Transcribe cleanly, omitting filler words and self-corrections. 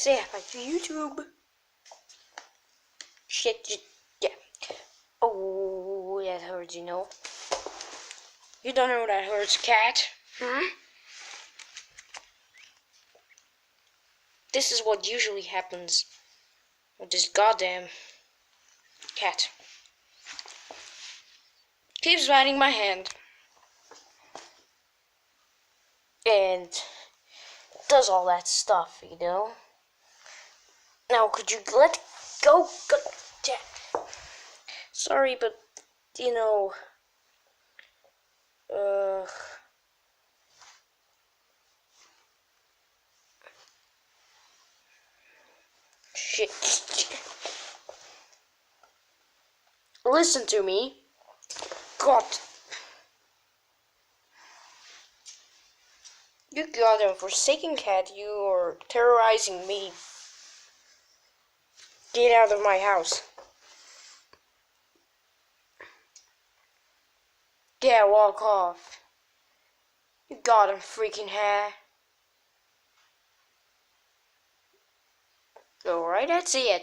say hi to YouTube. Shit, yeah. Oh, that hurts, you know. You don't know that hurts, cat. This is what usually happens with this goddamn cat. Keeps biting my hand. And does all that stuff, you know. Now, could you let go? Sorry, but, you know, shit. Listen to me. God. You goddamn forsaken cat, you are terrorizing me. Get out of my house. Yeah, walk off. You goddamn freaking hair. Alright, that's it.